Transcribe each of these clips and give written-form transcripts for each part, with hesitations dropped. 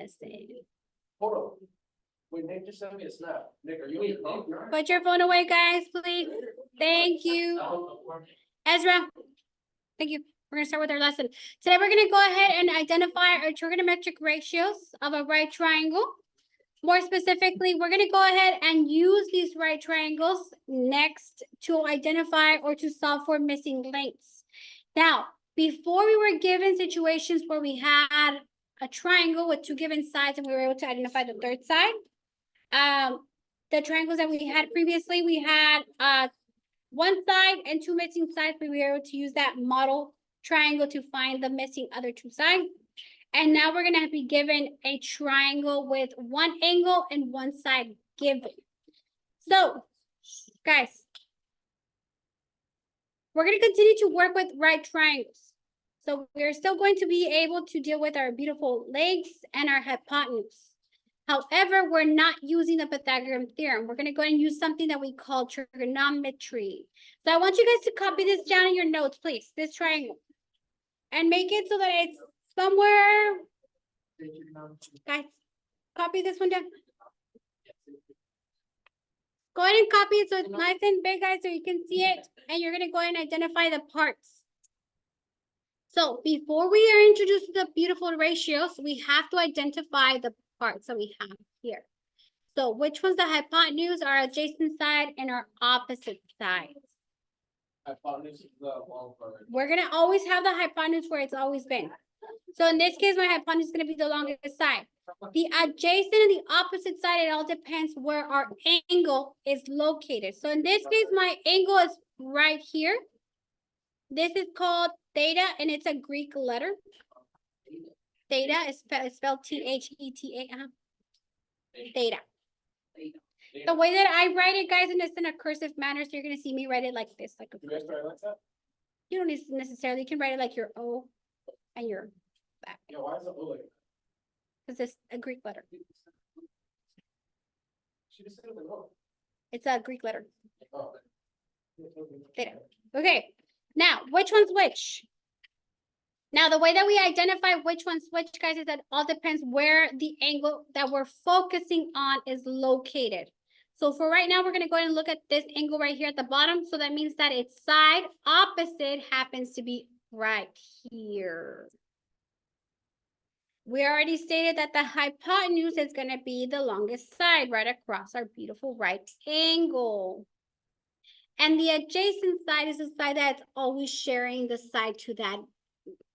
lesson. Hold on. Wait, Nick just sent me a snap. Nick, are you on your phone? Put your phone away, guys, please. Thank you. Ezra, thank you. We're gonna start with our lesson. Today we're gonna go ahead and identify our trigonometric ratios of a right triangle. More specifically, we're gonna go ahead and use these right triangles next to identify or to solve for missing lengths. Now, before we were given situations where we had a triangle with two given sides and we were able to identify the third side, the triangles that we had previously, we had one side and two missing sides. We were able to use that model triangle to find the missing other two sides. And now we're going to be given a triangle with one angle and one side given. So, guys, we're going to continue to work with right triangles. So we're still going to be able to deal with our beautiful legs and our hypotenuse. However, we're not using the Pythagorean theorem. We're going to go ahead and use something that we call trigonometry. So I want you guys to copy this down in your notes, please, this triangle. And make it so that it's somewhere. Guys, copy this one down. Go ahead and copy it so it's nice and big, guys, so you can see it. And you're going to go ahead and identify the parts. So before we are introduced to the beautiful ratios, we have to identify the parts that we have here. So which one's the hypotenuse, our adjacent side, and our opposite sides? Hypotenuse is the long part. We're going to always have the hypotenuse where it's always been. So in this case, my hypotenuse is going to be the longest side. The adjacent and the opposite side, it all depends where our angle is located. So in this case, my angle is right here. This is called theta, and it's a Greek letter. Theta is spelled T-H-E-T-A. Theta. The way that I write it, guys, and it's in a cursive manner, so you're going to see me write it like this. Like a You guys write like that? You don't necessarily, you can write it like your O and your back. Yeah, why is it O like that? Because it's a Greek letter. She just said it like O. It's a Greek letter. Oh. Theta. Okay. Now, which one's which? Now, the way that we identify which one's which, guys, is that all depends where the angle that we're focusing on is located. So for right now, we're going to go ahead and look at this angle right here at the bottom. So that means that its side opposite happens to be right here. We already stated that the hypotenuse is going to be the longest side right across our beautiful right angle. And the adjacent side is the side that's always sharing the side to that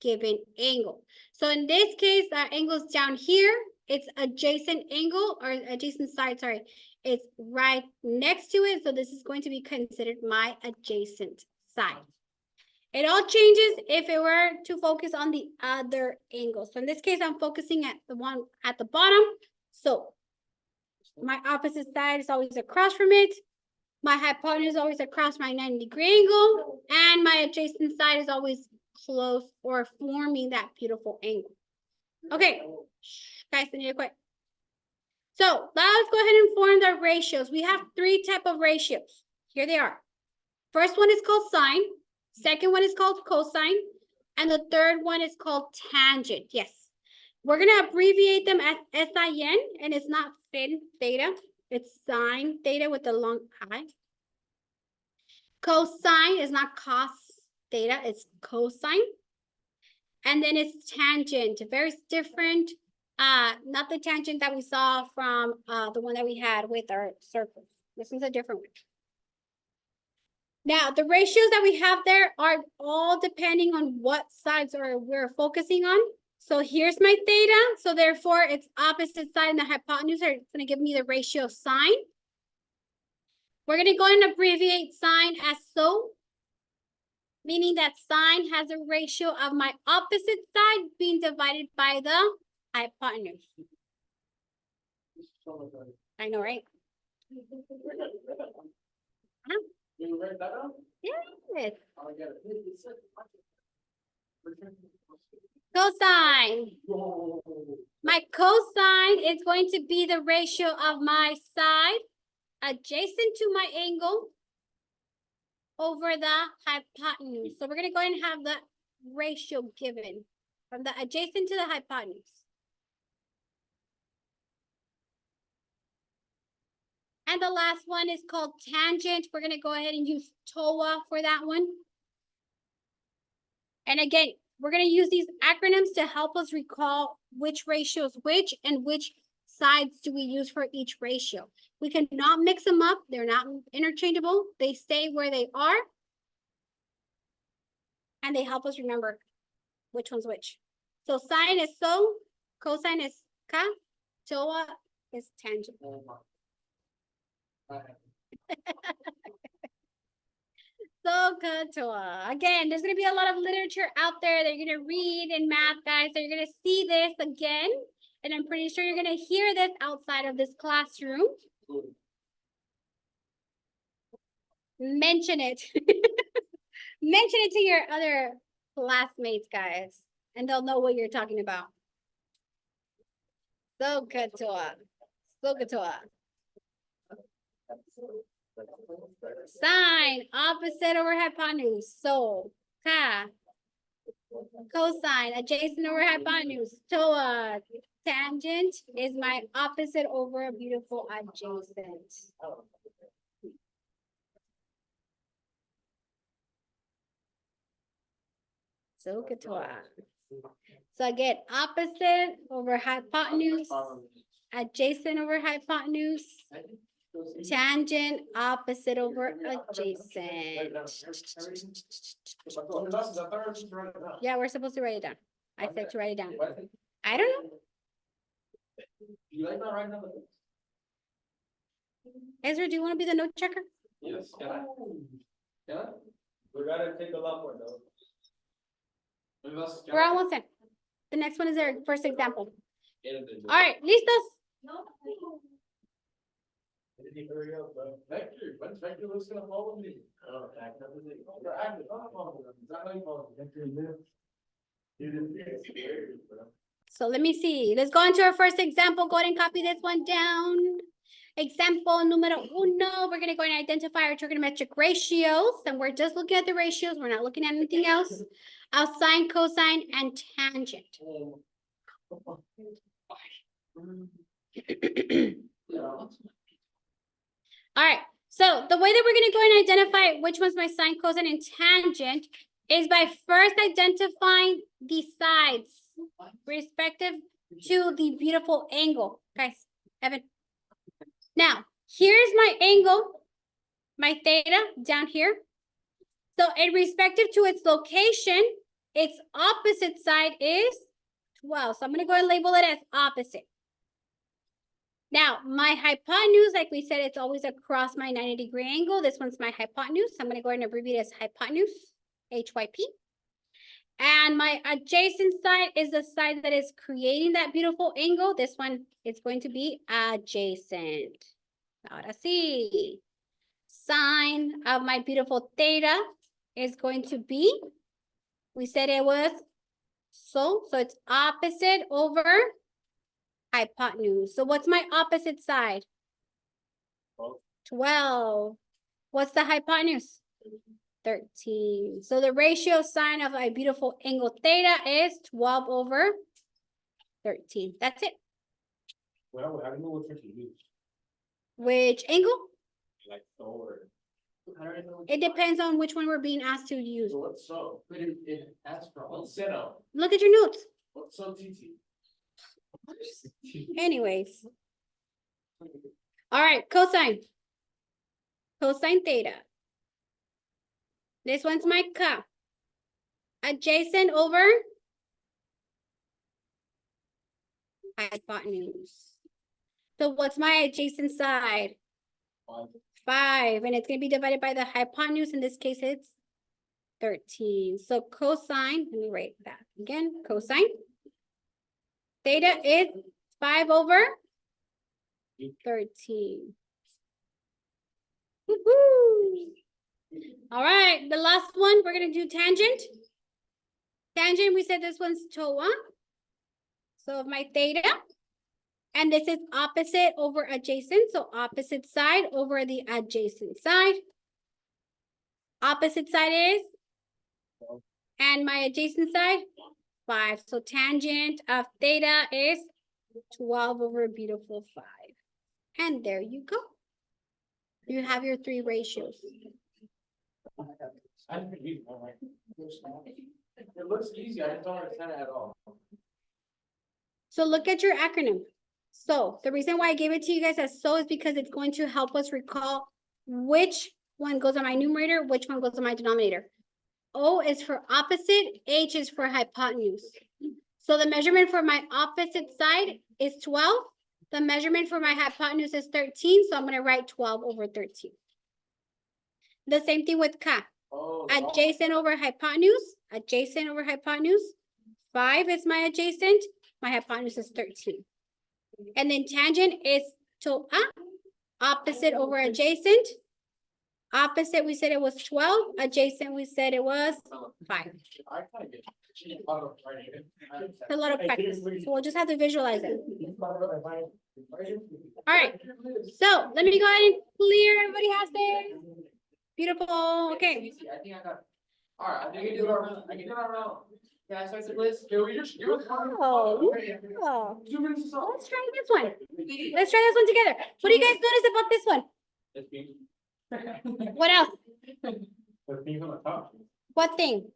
given angle. So in this case, our angle is down here. It's adjacent angle or adjacent side, sorry. It's right next to it. So this is going to be considered my adjacent side. It all changes if it were to focus on the other angle. So in this case, I'm focusing at the one at the bottom. So my opposite side is always across from it. My hypotenuse is always across my 90-degree angle. And my adjacent side is always close or forming that beautiful angle. Okay, guys, I need to quit. So let's go ahead and form the ratios. We have three types of ratios. Here they are. First one is called sine. Second one is called cosine. And the third one is called tangent. Yes. We're going to abbreviate them as SIN, and it's not sin theta. It's sine theta with the long I. Cosine is not cos theta, it's cosine. And then it's tangent, very different. Not the tangent that we saw from the one that we had with our circles. This one's a different one. Now, the ratios that we have there are all depending on what sides we're focusing on. So here's my theta. So therefore, its opposite side and the hypotenuse are going to give me the ratio of sine. We're going to go and abbreviate sine as so, meaning that sine has a ratio of my opposite side being divided by the hypotenuse. I know, right? You write that down? Yes. I get it. Cosine. Whoa. My cosine is going to be the ratio of my side adjacent to my angle over the hypotenuse. So we're going to go ahead and have the ratio given from the adjacent to the hypotenuse. And the last one is called tangent. We're gonna go ahead and use TOA for that one. And again, we're gonna use these acronyms to help us recall which ratio is which and which sides do we use for each ratio. We cannot mix them up. They're not interchangeable. They stay where they are. And they help us remember which one's which. So sine is so, cosine is ka, TOA is tangent. So TOA. Again, there's gonna be a lot of literature out there that you're gonna read in math, guys. So you're gonna see this again. And I'm pretty sure you're gonna hear this outside of this classroom. Mention it. Mention it to your other classmates, guys, and they'll know what you're talking about. So TOA. So TOA. Sine, opposite over hypotenuse. So, ka. Cosine, adjacent over hypotenuse. TOA. Tangent is my opposite over a beautiful adjacent. So TOA. So again, opposite over hypotenuse, adjacent over hypotenuse, tangent, opposite over adjacent. Yeah, we're supposed to write it down. I said to write it down. I don't know. You like not writing down the things? Ezra, do you want to be the note checker? Yes, can I? Can I? We gotta take a lot more though. We're almost in. The next one is our first example. All right, listos. Hurry up, bro. Vector, when's Vector looks gonna follow me? Oh, act up with it. You're active, I'm following them. Is that how you follow me? Vector live. You didn't think it's weird, bro. So let me see. Let's go into our first example. Go ahead and copy this one down. Example numero uno. We're going to go and identify our trigonometric ratios. And we're just looking at the ratios. We're not looking at anything else. Our sine, cosine, and tangent. All right. So the way that we're going to go and identify which one's my sine, cosine, and tangent is by first identifying the sides respective to the beautiful angle. Guys, Evan. Now, here's my angle, my theta down here. So in respective to its location, its opposite side is 12. So I'm going to go and label it as opposite. Now, my hypotenuse, like we said, it's always across my 90-degree angle. This one's my hypotenuse. I'm going to go ahead and abbreviate it as hypotenuse, HYP. And my adjacent side is the side that is creating that beautiful angle. This one is going to be adjacent. Ahora sí. Sine of my beautiful theta is going to be, we said it was so it's opposite over hypotenuse. So what's my opposite side? 12. What's the hypotenuse? 13. So the ratio sine of my beautiful angle theta is 12 over 13. That's it. Well, I don't know what to use. Which angle? Like or. It depends on which one we're being asked to use. So what's so? But it asks for what's Seno? Look at your notes. What's so TT? Anyways. All right, cosine. Cosine theta. This one's my ka. Adjacent over hypotenuse. So what's my adjacent side? 5. And it's going to be divided by the hypotenuse. In this case, it's 13. So cosine, let me write that again. Cosine. Theta is 5 over 13. Woohoo! All right, the last one, we're going to do tangent. Tangent, we said this one's TOA. So my theta. And this is opposite over adjacent. So opposite side over the adjacent side. Opposite side is? And my adjacent side? 5. So tangent of theta is 12 over a beautiful 5. And there you go. You have your three ratios. I didn't read it, I'm like, it looks easy, I just don't understand it at all. So look at your acronym. So the reason why I gave it to you guys as so is because it's going to help us recall which one goes on my numerator, which one goes on my denominator. O is for opposite, H is for hypotenuse. So the measurement for my opposite side is 12. The measurement for my hypotenuse is 13, so I'm going to write 12 over 13. The same thing with K. Oh, Adjacent over hypotenuse, adjacent over hypotenuse. 5 is my adjacent, my hypotenuse is 13. And then tangent is to opposite over adjacent. Opposite, we said it was 12. Adjacent, we said it was 5. I kind of get it. A lot of practice. So we'll just have to visualize it. All right. So let me go ahead and clear. Everybody has this. Beautiful. Okay. I think I got it. All right, I think I can do it around. I can do it around. Can I start the list? Can we just do it? Oh, oh. 2 minutes is all. Let's try this one. Let's try this one together. What do you guys notice about this one? It's being. What else? The things on the top. What thing?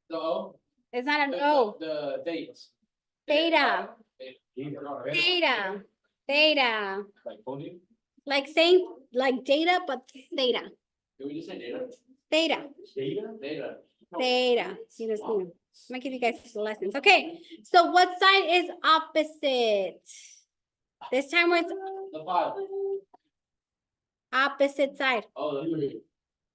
The O. It's not an O. The dates. Theta. Theta. Theta. Like phony? Like saying like data, but theta. Did we just say data? Theta. Data? Data. Theta. See this thing. I'm gonna give you guys lessons. Okay. So what side is opposite? This time it's The 5. opposite side. Oh, the 3.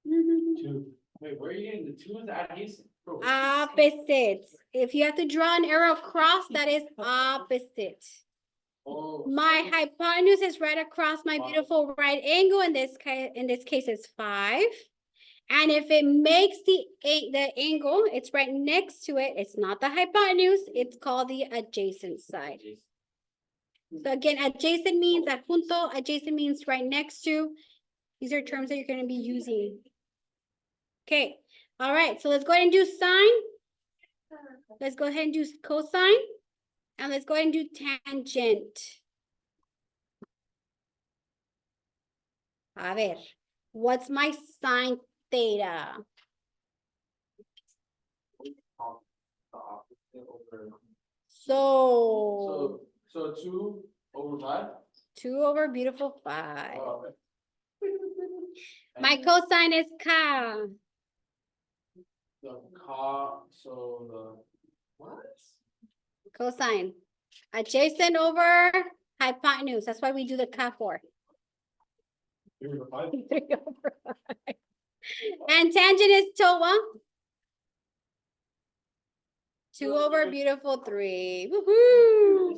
2. Wait, where are you getting the 2 is adjacent? Bro, Opposite. If you have to draw an arrow across, that is opposite. Oh. My hypotenuse is right across my beautiful right angle. In this case, it's 5. And if it makes the angle, it's right next to it. It's not the hypotenuse. It's called the adjacent side. So again, adjacent means adjunto. Adjacent means right next to. These are terms that you're going to be using. Okay. All right. So let's go ahead and do sine. Let's go ahead and do cosine. And let's go ahead and do tangent. A ver, what's my sine theta? So So 2 over 5? 2 over beautiful 5. Oh, okay. My cosine is ka. The car, so the what? Cosine. Adjacent over hypotenuse. That's why we do the ka for. 3 over 5? 3 over 5. And tangent is toa. 2 over beautiful 3. Woohoo!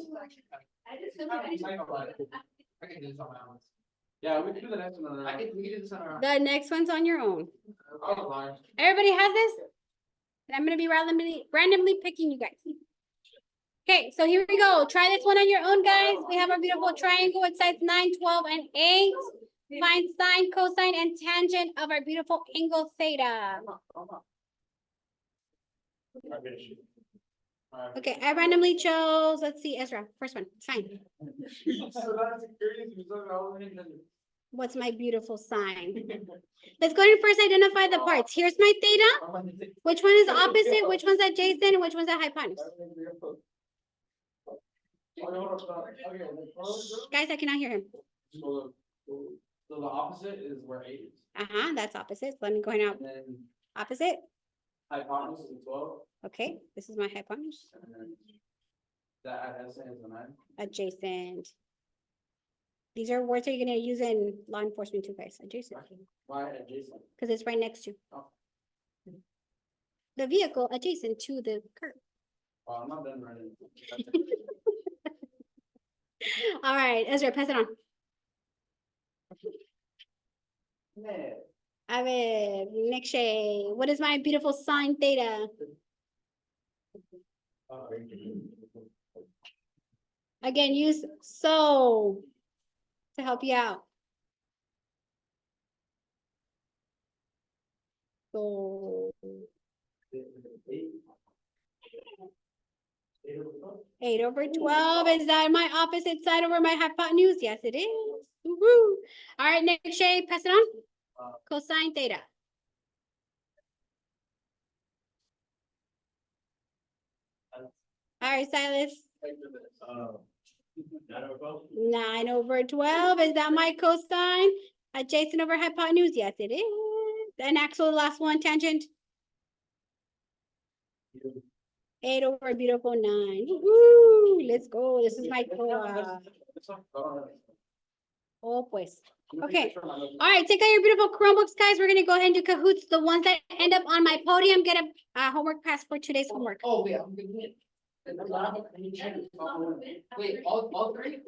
Yeah, we can do the next one. We can do this on our. The next one's on your own. I was lying. Everybody has this? And I'm going to be randomly picking you guys. Okay, so here we go. Try this one on your own, guys. We have our beautiful triangle with sides 9, 12, and 8. Find sine, cosine, and tangent of our beautiful angle theta. Okay, I randomly chose, let's see, Ezra, first one, sine. What's my beautiful sine? Let's go ahead and first identify the parts. Here's my theta. Which one is opposite, which one's adjacent, and which one's at hypotenuse? Guys, I cannot hear him. So the opposite is where 8 is. That's opposite. Let me go ahead and And then opposite. hypotenuse is 12. Okay, this is my hypotenuse. And then that adjacent is a 9. Adjacent. These are words that you're going to use in law enforcement too, guys. Adjacent. Why adjacent? Because it's right next to Oh. the vehicle adjacent to the curb. Well, I'm not done running. All right, Ezra, pass it on. A ver, next shade. What is my beautiful sine theta? Again, use so to help you out. So 8 over 12. Is that my opposite side over my hypotenuse? Yes, it is. Woo-hoo. All right, next Shay, pass it on. Cosine theta. All right, Silas. 9/12. Is that my cosine? Adjacent over hypotenuse? Yes, it is. And Axel, the last one, tangent. 8/beautiful 9. Woo! Let's go. This is my Oh, pues. Okay. All right, take out your beautiful Chromebooks, guys. We're gonna go ahead and do Kahoots. The ones that end up on my podium get a homework pass for today's homework. Oh, yeah. Wait, all three?